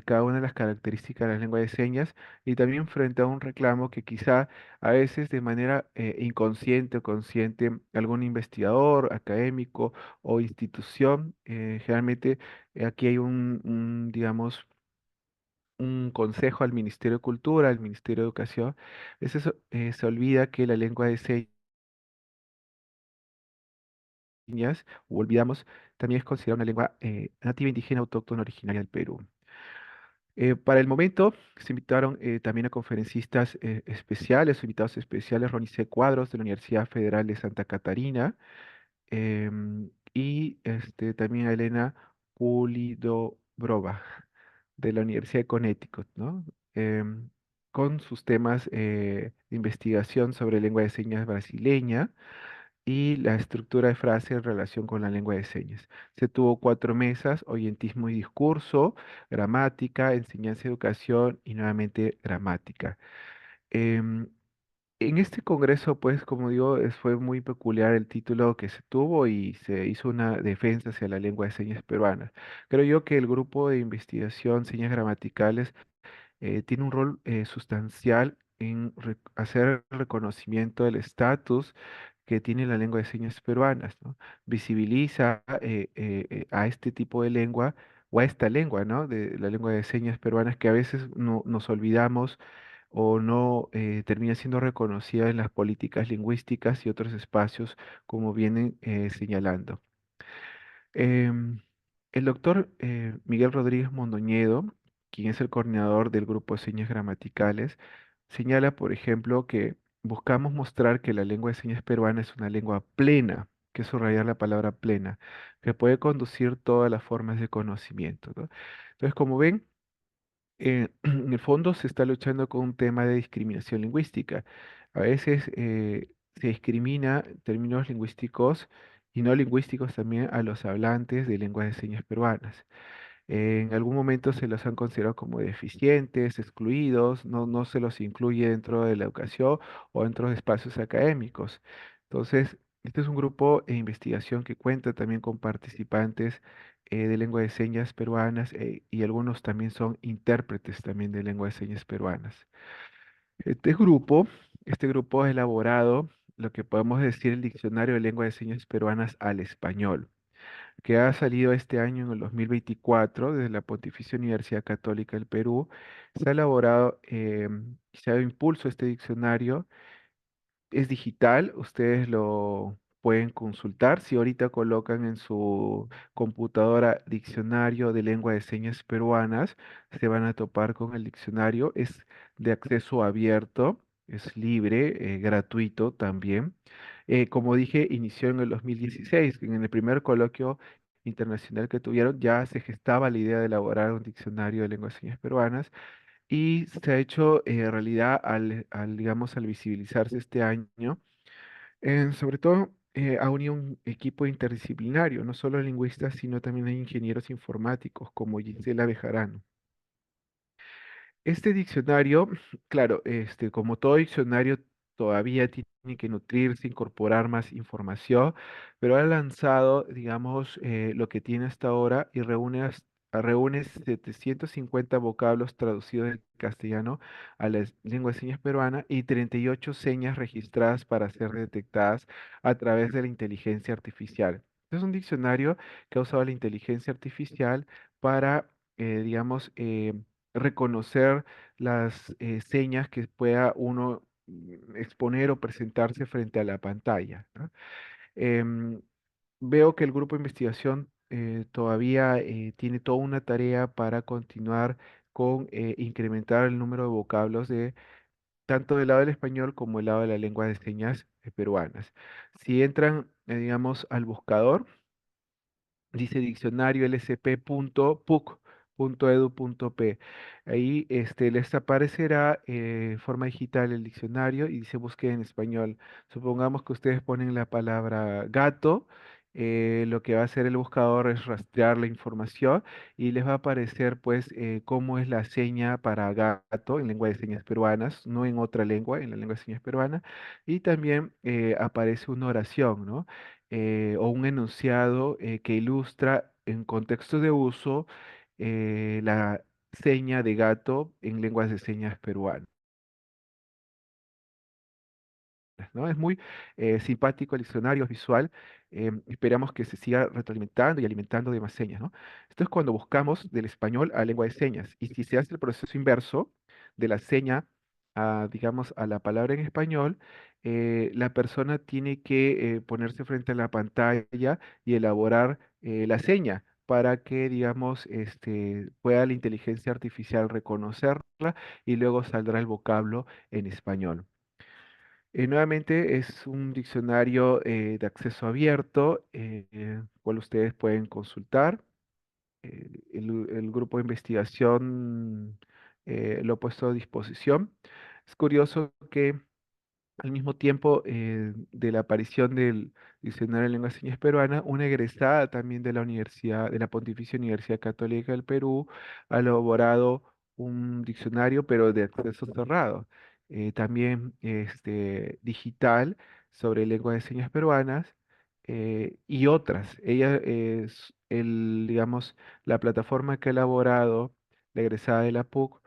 cada una de las características de la lengua de señas y también frente a un reclamo que quizá a veces de manera inconsciente o consciente algún investigador, académico o institución, generalmente aquí hay digamos, un consejo al Ministerio de Cultura, al Ministerio de Educación, a veces se olvida que la lengua de señas, o olvidamos, también es considerada una lengua nativa indígena autóctona originaria del Perú. Para el momento se invitaron también a conferencistas especiales, invitados especiales, Ronnie C. Cuadros de la Universidad Federal de Santa Catarina y también a Elena Pulido Broba de la Universidad de Connecticut, ¿no? Em, con sus temas de investigación sobre lengua de señas brasileña y la estructura de frase en relación con la lengua de señas. Se tuvo cuatro mesas, oyentismo y discurso, gramática, enseñanza y educación y nuevamente gramática. Em, en este congreso, pues, como digo, fue muy peculiar el título que se tuvo y se hizo una defensa hacia la lengua de señas peruana. Creo yo que el grupo de investigación Señas Gramaticales tiene un rol sustancial en hacer el reconocimiento del estatus que tiene la lengua de señas peruanas, ¿no? Visibiliza a este tipo de lengua o a esta lengua, ¿no? De la lengua de señas peruanas que a veces no, nos olvidamos o no termina siendo reconocida en las políticas lingüísticas y otros espacios como vienen señalando. Em, el doctor Miguel Rodríguez Mondoñedo, quien es el coordinador del grupo de señas gramaticales, señala, por ejemplo, que buscamos mostrar que la lengua de señas peruana es una lengua plena, que es subrayar la palabra plena, que puede conducir todas las formas de conocimiento, ¿no? Entonces, como ven, en el fondo se está luchando con un tema de discriminación lingüística. A veces se discrimina en términos lingüísticos y no lingüísticos también a los hablantes de lenguas de señas peruanas. En algún momento se los han considerado como deficientes, excluidos, no se los incluye dentro de la educación o dentro de espacios académicos. Entonces, este es un grupo de investigación que cuenta también con participantes de lengua de señas peruanas y algunos también son intérpretes también de lengua de señas peruanas. Este grupo, este grupo ha elaborado lo que podemos decir el Diccionario de Lengua de Señas Peruanas al Español que ha salido este año en el 2024 desde la Pontificia Universidad Católica del Perú. Se ha elaborado, se ha dado impulso a este diccionario. Es digital, ustedes lo pueden consultar. Si ahorita colocan en su computadora diccionario de lengua de señas peruanas, se van a topar con el diccionario. Es de acceso abierto, es libre, gratuito también. Como dije, inició en el 2016. En el primer coloquio internacional que tuvieron ya se gestaba la idea de elaborar un diccionario de lenguas de señas peruanas y se ha hecho realidad digamos, al visibilizarse este año. Sobre todo, ha unido un equipo interdisciplinario, no solo lingüistas, sino también hay ingenieros informáticos como Gisela Bejarano. Este diccionario, claro, como todo diccionario, todavía tiene que nutrirse, incorporar más información, pero ha lanzado, digamos, lo que tiene hasta ahora y reúne 750 vocablos traducidos del castellano a la lengua de señas peruana y 38 señas registradas para ser detectadas a través de la inteligencia artificial. Es un diccionario que ha usado la inteligencia artificial para, digamos, reconocer las señas que pueda uno exponer o presentarse frente a la pantalla, ¿no? Em, Veo que el grupo de investigación todavía tiene toda una tarea para continuar con incrementar el número de vocablos de tanto del lado del español como del lado de la lengua de señas peruanas. Si entran, digamos, al buscador, dice diccionario lsp.puc.edu.p. Ahí les aparecerá en forma digital el diccionario y dice búsqueda en español. Supongamos que ustedes ponen la palabra gato, lo que va a hacer el buscador es rastrear la información y les va a aparecer pues cómo es la seña para gato en lengua de señas peruanas, no en otra lengua, en la lengua de señas peruana. Y también aparece una oración, ¿no? O un enunciado que ilustra en contexto de uso la seña de gato en lenguas de señas peruanas. ¿No? Es muy simpático el diccionario visual. Esperamos que se siga retroalimentando y alimentando de más señas, ¿no? Esto es cuando buscamos del español a lengua de señas. Y si se hace el proceso inverso de la seña a, digamos, a la palabra en español, la persona tiene que ponerse frente a la pantalla y elaborar la seña para que, digamos, pueda la inteligencia artificial reconocerla y luego saldrá el vocablo en español. Nuevamente es un diccionario de acceso abierto, cual ustedes pueden consultar. El grupo de investigación lo ha puesto a disposición. Es curioso que al mismo tiempo de la aparición del Diccionario de Lengua de Señas Peruana, una egresada también de la Universidad, de la Pontificia Universidad Católica del Perú, ha elaborado un diccionario, pero de acceso cerrado, también digital, sobre lengua de señas peruanas y otras. Ella es digamos, la plataforma que ha elaborado la egresada de la PUC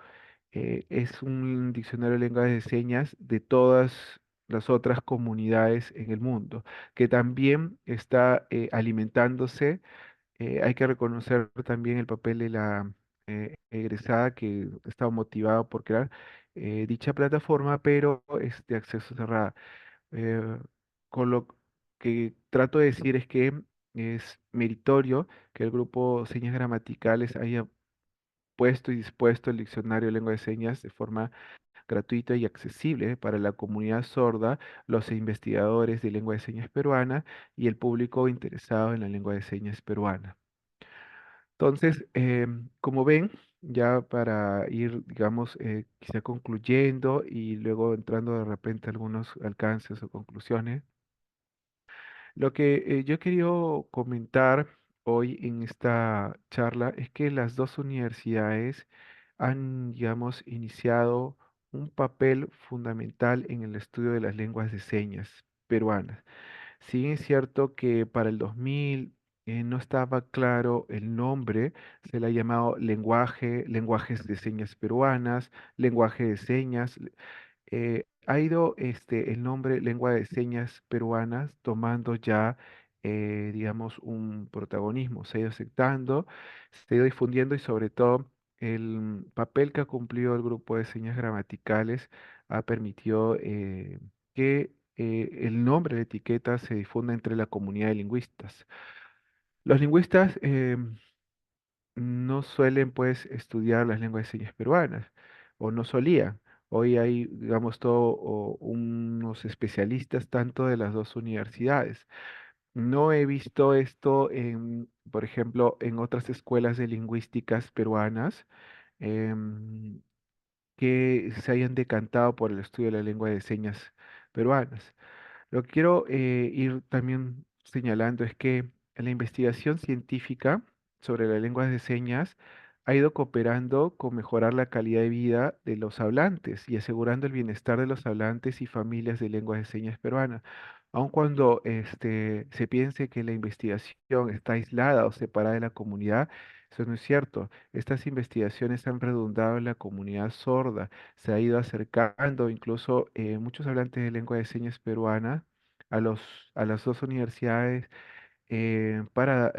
es un diccionario de lenguas de señas de todas las otras comunidades en el mundo, que también está alimentándose. Hay que reconocer también el papel de la egresada que estaba motivada por crear dicha plataforma, pero es de acceso cerrada. Eh, con lo que trato de decir es que es meritorio que el grupo Señas Gramaticales haya puesto y dispuesto el diccionario de lengua de señas de forma gratuita y accesible para la comunidad sorda, los investigadores de lengua de señas peruana y el público interesado en la lengua de señas peruana. Entonces, como ven, ya para ir, digamos, quizá concluyendo y luego entrando de repente a algunos alcances o conclusiones, lo que yo he querido comentar hoy en esta charla es que las dos universidades han, digamos, iniciado un papel fundamental en el estudio de las lenguas de señas peruanas. Si bien es cierto que para el 2000 no estaba claro el nombre, se le ha llamado lenguajes de señas peruanas, lenguaje de señas, ha ido el nombre lengua de señas peruanas tomando ya, digamos, un protagonismo, se ha ido aceptando, se ha ido difundiendo y sobre todo el papel que ha cumplido el grupo de señas gramaticales ha permitido que el nombre de etiqueta se difunda entre la comunidad de lingüistas. Los lingüistas no suelen pues estudiar las lenguas de señas peruanas, o no solían. Hoy hay, digamos, unos especialistas tanto de las dos universidades. No he visto esto por ejemplo, en otras escuelas de lingüísticas peruanas em, que se hayan decantado por el estudio de la lengua de señas peruanas. Lo que quiero ir también señalando es que la investigación científica sobre las lenguas de señas ha ido cooperando con mejorar la calidad de vida de los hablantes y asegurando el bienestar de los hablantes y familias de lenguas de señas peruanas. Aun cuando se piense que la investigación está aislada o separada de la comunidad, eso no es cierto. Estas investigaciones han redundado en la comunidad sorda, se ha ido acercando incluso muchos hablantes de lengua de señas peruana a a las dos universidades para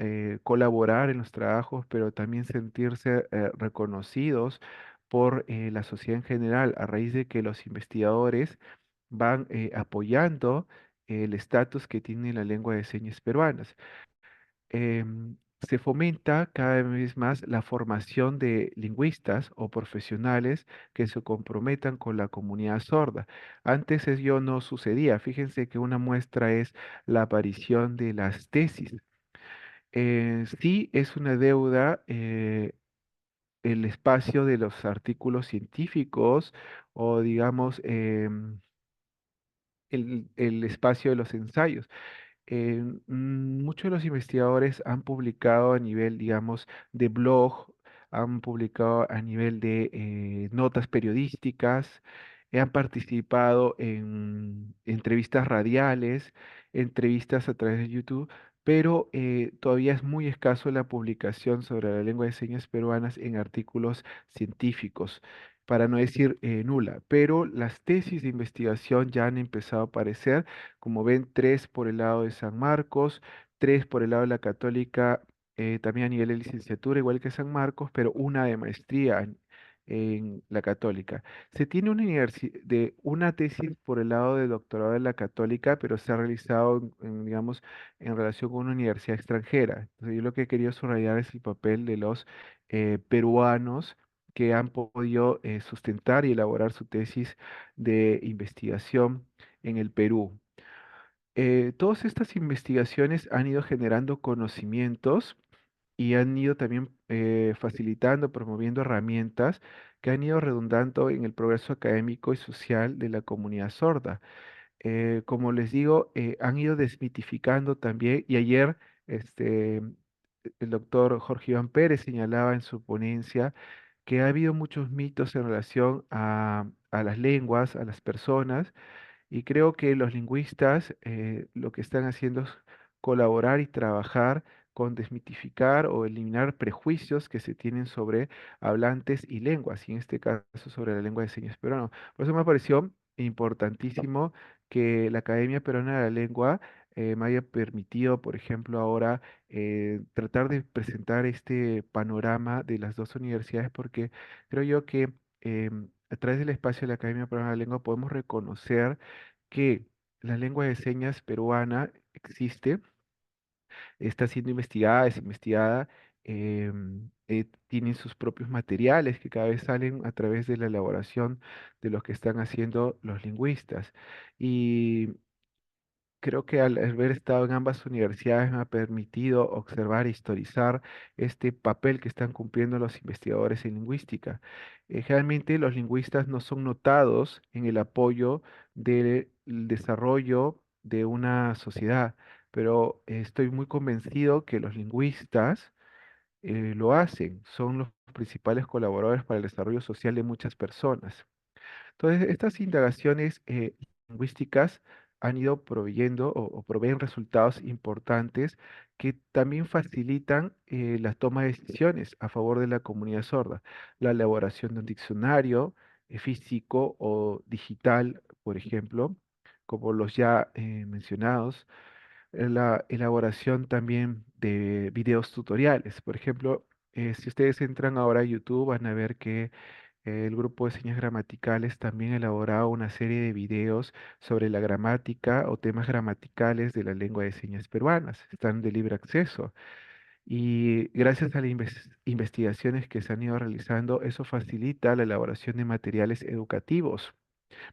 colaborar en los trabajos, pero también sentirse reconocidos por la sociedad en general, a raíz de que los investigadores van apoyando el estatus que tiene la lengua de señas peruanas. Se fomenta cada vez más la formación de lingüistas o profesionales que se comprometan con la comunidad sorda. Antes ello no sucedía. Fíjense que una muestra es la aparición de las tesis. Sí es una deuda el espacio de los artículos científicos o digamos el espacio de los ensayos. Muchos de los investigadores han publicado a nivel, digamos, de blog, han publicado a nivel de notas periodísticas, han participado en entrevistas radiales, entrevistas a través de YouTube, pero todavía es muy escaso la publicación sobre la lengua de señas peruanas en artículos científicos, para no decir nula, pero las tesis de investigación ya han empezado a aparecer, como ven, tres por el lado de San Marcos, tres por el lado de la Católica, también a nivel de licenciatura, igual que San Marcos, pero una de maestría en la Católica. Se tiene una tesis por el lado de doctorado de la Católica, pero se ha realizado, digamos, en relación con una universidad extranjera. Entonces, yo lo que he querido subrayar es el papel de los peruanos que han podido sustentar y elaborar su tesis de investigación en el Perú. Todas estas investigaciones han ido generando conocimientos y han ido también facilitando, promoviendo herramientas que han ido redundando en el progreso académico y social de la comunidad sorda. Como les digo, han ido desmitificando también, y ayer el doctor Jorge Iván Pérez señalaba en su ponencia que ha habido muchos mitos en relación a las lenguas, a las personas, y creo que los lingüistas lo que están haciendo es colaborar y trabajar con desmitificar o eliminar prejuicios que se tienen sobre hablantes y lenguas, y en este caso sobre la lengua de señas peruana. Por eso me pareció importantísimo que la Academia Peruana de la Lengua me haya permitido, por ejemplo, ahora tratar de presentar este panorama de las dos universidades, porque creo yo que a través del espacio de la Academia Peruana de la Lengua podemos reconocer que la lengua de señas peruana existe, está siendo investigada, es investigada, tienen sus propios materiales que cada vez salen a través de la elaboración de lo que están haciendo los lingüistas. Y creo que al haber estado en ambas universidades me ha permitido observar e historizar este papel que están cumpliendo los investigadores en lingüística. Generalmente los lingüistas no son notados en el apoyo del desarrollo de una sociedad, pero estoy muy convencido que los lingüistas lo hacen, son los principales colaboradores para el desarrollo social de muchas personas. Entonces, estas indagaciones lingüísticas han ido proveyendo o proveen resultados importantes que también facilitan la toma de decisiones a favor de la comunidad sorda. La elaboración de un diccionario físico o digital, por ejemplo, como los ya mencionados. La elaboración también de videos tutoriales. Por ejemplo, si ustedes entran ahora a YouTube, van a ver que el grupo de señas gramaticales también ha elaborado una serie de videos sobre la gramática o temas gramaticales de la lengua de señas peruanas. Están de libre acceso. Y gracias a las investigaciones que se han ido realizando, eso facilita la elaboración de materiales educativos,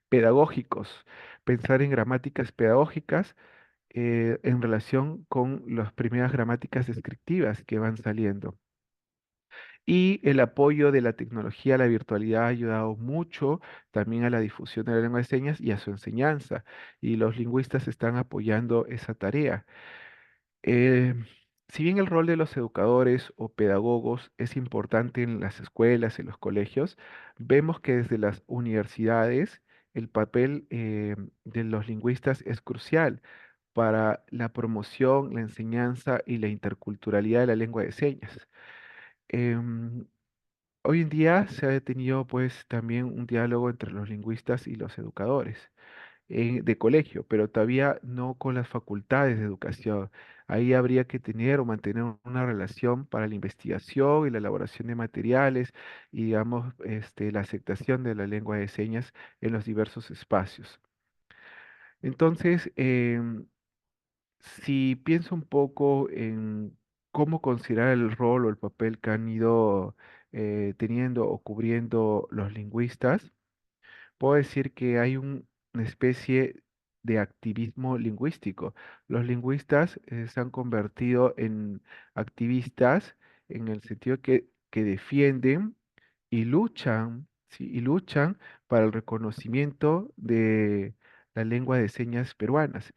pedagógicos. Pensar en gramáticas pedagógicas en relación con las primeras gramáticas descriptivas que van saliendo. Y el apoyo de la tecnología, la virtualidad ha ayudado mucho también a la difusión de la lengua de señas y a su enseñanza. Y los lingüistas están apoyando esa tarea. Eh, si bien el rol de los educadores o pedagogos es importante en las escuelas, en los colegios, vemos que desde las universidades el papel de los lingüistas es crucial para la promoción, la enseñanza y la interculturalidad de la lengua de señas. Em, Hoy en día se ha tenido pues también un diálogo entre los lingüistas y los educadores de colegio, pero todavía no con las facultades de educación. Ahí habría que tener o mantener una relación para la investigación y la elaboración de materiales y, digamos, la aceptación de la lengua de señas en los diversos espacios. Entonces, si pienso un poco en cómo considerar el rol o el papel que han ido teniendo o cubriendo los lingüistas, puedo decir que hay una especie de activismo lingüístico. Los lingüistas se han convertido en activistas en el sentido que defienden y luchan, ¿sí? Y luchan para el reconocimiento de la lengua de señas peruanas,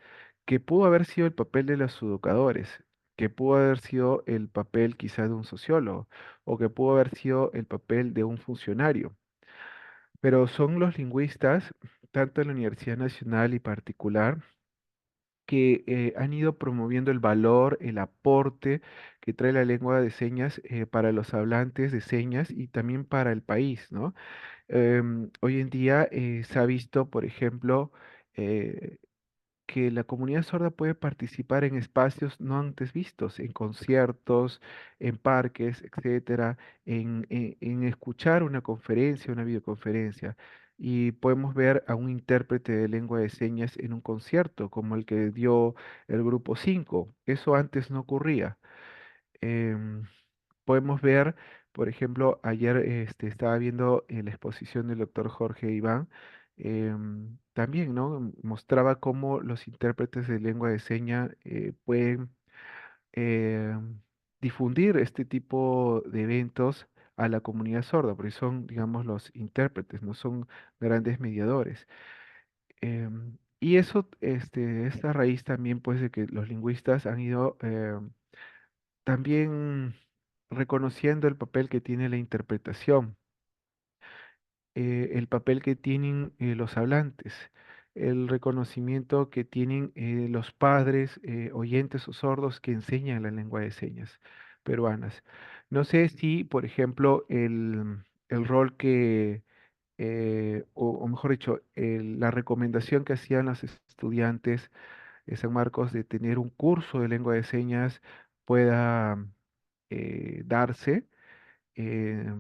que pudo haber sido el papel de los educadores, que pudo haber sido el papel quizá de un sociólogo, o que pudo haber sido el papel de un funcionario, pero son los lingüistas, tanto en la Universidad Nacional y particular, que han ido promoviendo el valor, el aporte que trae la lengua de señas para los hablantes de señas y también para el país, ¿no? Hoy en día se ha visto, por ejemplo, eh, que la comunidad sorda puede participar en espacios no antes vistos, en conciertos, en parques, etcétera, en escuchar una conferencia, una videoconferencia. Y podemos ver a un intérprete de lengua de señas en un concierto, como el que dio el grupo 5. Eso antes no ocurría. Em, Podemos ver, por ejemplo, ayer estaba viendo la exposición del doctor Jorge Iván, también, ¿no? Mostraba cómo los intérpretes de lengua de señas pueden eh, difundir este tipo de eventos a la comunidad sorda, porque son, digamos, los intérpretes, no son grandes mediadores. Y eso, esta raíz también, pues, de que los lingüistas han ido también reconociendo el papel que tiene la interpretación, el papel que tienen los hablantes, el reconocimiento que tienen los padres, oyentes o sordos que enseñan la lengua de señas peruanas. No sé si, por ejemplo, el rol que, o mejor dicho, la recomendación que hacían los estudiantes de San Marcos de tener un curso de lengua de señas pueda darse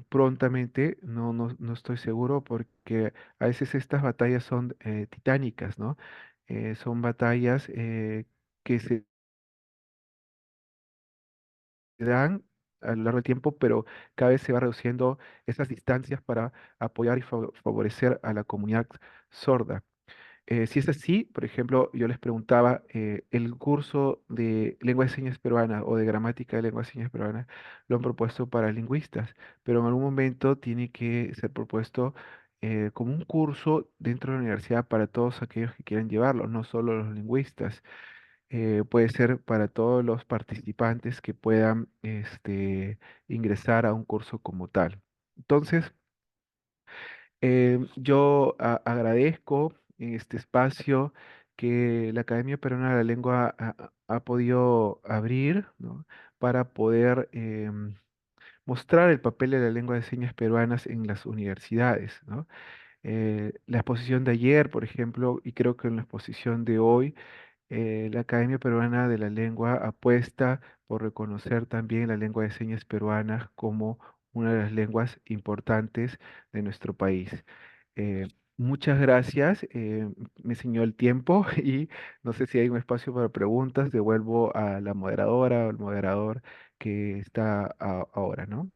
prontamente, no estoy seguro porque a veces estas batallas son titánicas, ¿no? Son batallas que se dan a lo largo del tiempo, pero cada vez se va reduciendo esas distancias para apoyar y favorecer a la comunidad sorda. Si es así, por ejemplo, yo les preguntaba, el curso de lengua de señas peruana o de gramática de lengua de señas peruana lo han propuesto para lingüistas, pero en algún momento tiene que ser propuesto como un curso dentro de la universidad para todos aquellos que quieran llevarlo, no solo los lingüistas. Puede ser para todos los participantes que puedan ingresar a un curso como tal. Entonces, yo agradezco en este espacio que la Academia Peruana de la Lengua ha podido abrir, ¿no? Para poder mostrar el papel de la lengua de señas peruanas en las universidades, ¿no? La exposición de ayer, por ejemplo, y creo que en la exposición de hoy, la Academia Peruana de la Lengua apuesta por reconocer también la lengua de señas peruana como una de las lenguas importantes de nuestro país. Eh, Muchas gracias, me enseñó el tiempo y no sé si hay un espacio para preguntas. Devuelvo a la moderadora o al moderador que está ahora, ¿no?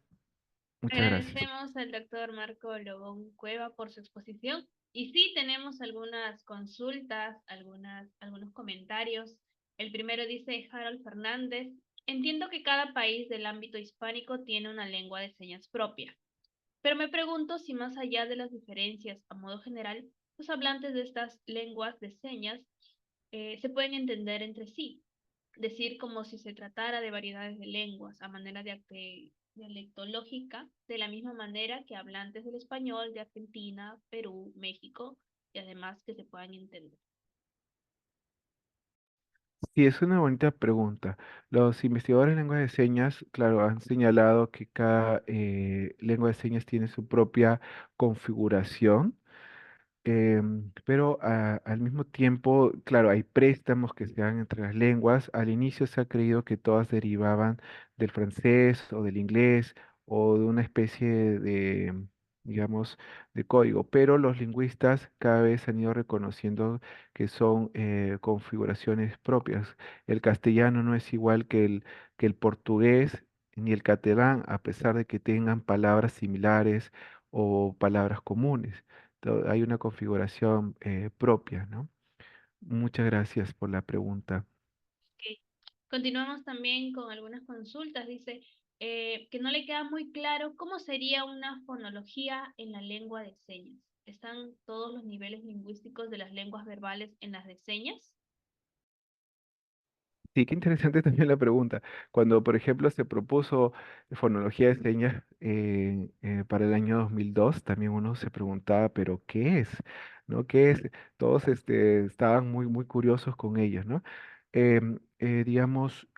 Muchas gracias.
Agradecemos al doctor Marco Lobón Cueva por su exposición. Y sí, tenemos algunas consultas, algunos comentarios. El primero dice Harold Fernández, entiendo que cada país del ámbito hispánico tiene una lengua de señas propia, pero me pregunto si más allá de las diferencias a modo general, los hablantes de estas lenguas de señas se pueden entender entre sí, decir como si se tratara de variedades de lenguas a manera de dialectológica, de la misma manera que hablantes del español de Argentina, Perú, México, y además que se puedan entender.
Sí, es una bonita pregunta. Los investigadores de lengua de señas, claro, han señalado que cada lengua de señas tiene su propia configuración. Pero al mismo tiempo, claro, hay préstamos que se dan entre las lenguas. Al inicio se ha creído que todas derivaban del francés o del inglés o de una especie de, digamos, de código, pero los lingüistas cada vez han ido reconociendo que son configuraciones propias. El castellano no es igual que el portugués ni el catalán, a pesar de que tengan palabras similares o palabras comunes. Hay una configuración propia, ¿no? Muchas gracias por la pregunta.
Ok. Continuamos también con algunas consultas. Dice que no le queda muy claro cómo sería una fonología en la lengua de señas. ¿Están todos los niveles lingüísticos de las lenguas verbales en las de señas?
Sí, qué interesante también la pregunta. Cuando, por ejemplo, se propuso fonología de señas para el año 2002, también uno se preguntaba, ¿pero qué es? ¿No? ¿Qué es? Todos estaban muy curiosos con ellos, ¿no? Digamos,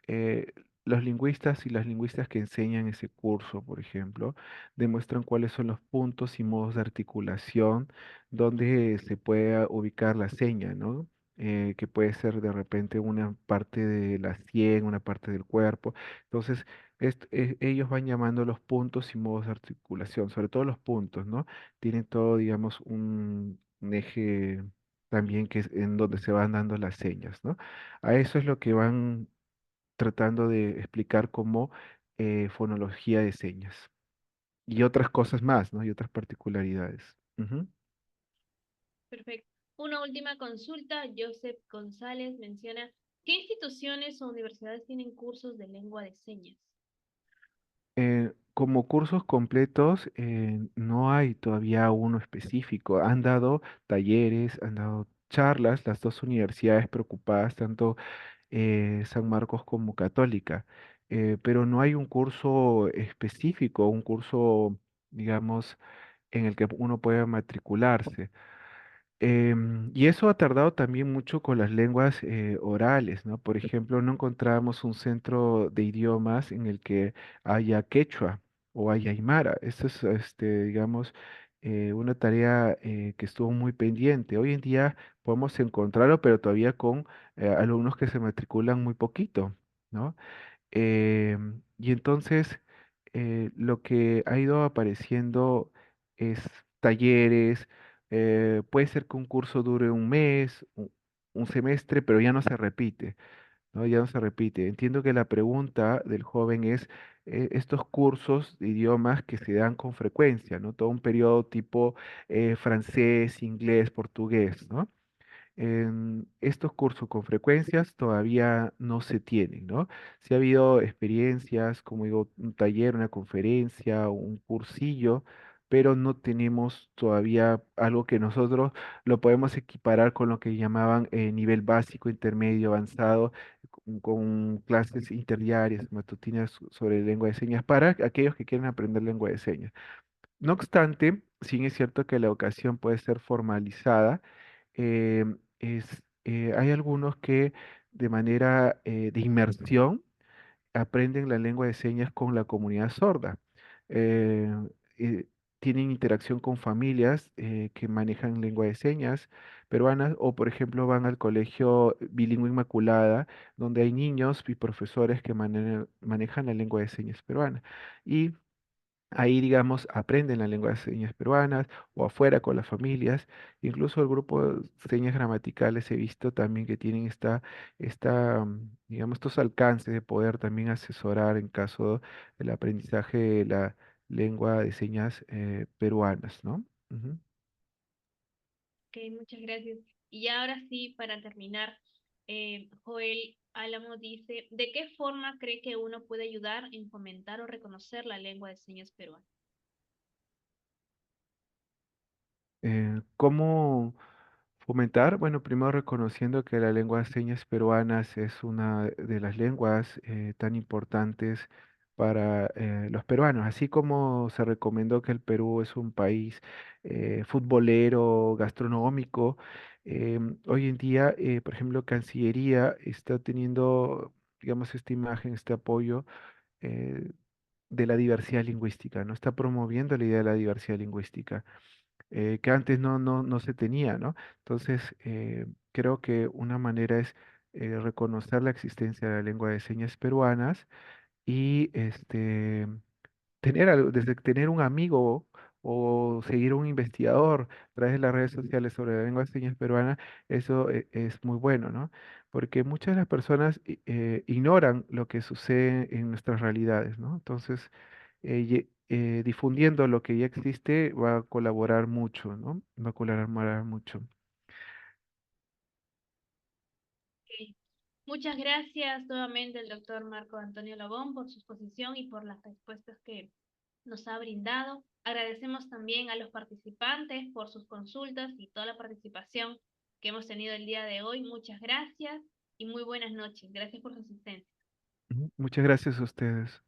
los lingüistas y las lingüistas que enseñan ese curso, por ejemplo, demuestran cuáles son los puntos y modos de articulación donde se puede ubicar la seña, ¿no? Que puede ser de repente una parte de la sien, una parte del cuerpo. Entonces, ellos van llamando los puntos y modos de articulación, sobre todo los puntos, ¿no? Tienen todo, digamos, un eje también que es en donde se van dando las señas, ¿no? A eso es lo que van tratando de explicar como fonología de señas y otras cosas más, ¿no? Y otras particularidades. Ujú.
Perfecto. Una última consulta. Joseph González menciona, ¿qué instituciones o universidades tienen cursos de lengua de señas?
Como cursos completos, no hay todavía uno específico. Han dado talleres, han dado charlas, las dos universidades preocupadas, tanto San Marcos como Católica, pero no hay un curso específico, un curso, digamos, en el que uno pueda matricularse. Y eso ha tardado también mucho con las lenguas orales, ¿no? Por ejemplo, no encontramos un centro de idiomas en el que haya quechua o haya aymara. Eso es, digamos, una tarea que estuvo muy pendiente. Hoy en día podemos encontrarlo, pero todavía con alumnos que se matriculan muy poquito, ¿no? Y entonces lo que ha ido apareciendo es talleres, puede ser que un curso dure un mes, un semestre, pero ya no se repite, ¿no? Ya no se repite. Entiendo que la pregunta del joven es estos cursos de idiomas que se dan con frecuencia, ¿no? Todo un periodo tipo francés, inglés, portugués, ¿no? Estos cursos con frecuencias todavía no se tienen, ¿no? Sí ha habido experiencias, como digo, un taller, una conferencia, un cursillo, pero no tenemos todavía algo que nosotros lo podemos equiparar con lo que llamaban nivel básico, intermedio, avanzado, con clases interdiarias, matutinas sobre lengua de señas para aquellos que quieren aprender lengua de señas. No obstante, sí es cierto que la educación puede ser formalizada. eh, hay algunos que de manera de inmersión aprenden la lengua de señas con la comunidad sorda. eh, eh, Tienen interacción con familias que manejan lengua de señas peruanas o, por ejemplo, van al colegio bilingüe Inmaculada, donde hay niños y profesores que manejan la lengua de señas peruana. Y ahí, digamos, aprenden la lengua de señas peruanas o afuera con las familias. Incluso el grupo de señas gramaticales he visto también que tienen digamos, estos alcances de poder también asesorar en caso del aprendizaje de la lengua de señas peruanas, ¿no? Ujú.
Ok, muchas gracias. Y ya ahora sí, para terminar, Joel Álamo dice, ¿de qué forma cree que uno puede ayudar en fomentar o reconocer la lengua de señas peruana?
¿Cómo fomentar? Bueno, primero reconociendo que la lengua de señas peruanas es una de las lenguas tan importantes para los peruanos, así como se recomendó que el Perú es un país futbolero, gastronómico. Hoy en día, por ejemplo, Cancillería está teniendo, digamos, esta imagen, este apoyo eh, de la diversidad lingüística, ¿no? Está promoviendo la idea de la diversidad lingüística que antes no se tenía, ¿no? Entonces, creo que una manera es reconocer la existencia de la lengua de señas peruanas y desde tener un amigo o seguir un investigador a través de las redes sociales sobre la lengua de señas peruana, eso es muy bueno, ¿no? Porque muchas de las personas ignoran lo que sucede en nuestras realidades, ¿no? Entonces, difundiendo lo que ya existe va a colaborar mucho, ¿no? Va a colaborar mucho.
Ok. Muchas gracias nuevamente al doctor Marco Antonio Lobón por su exposición y por las respuestas que nos ha brindado. Agradecemos también a los participantes por sus consultas y toda la participación que hemos tenido el día de hoy. Muchas gracias. y muy buenas noches. Gracias por su asistencia.
Muchas gracias a ustedes.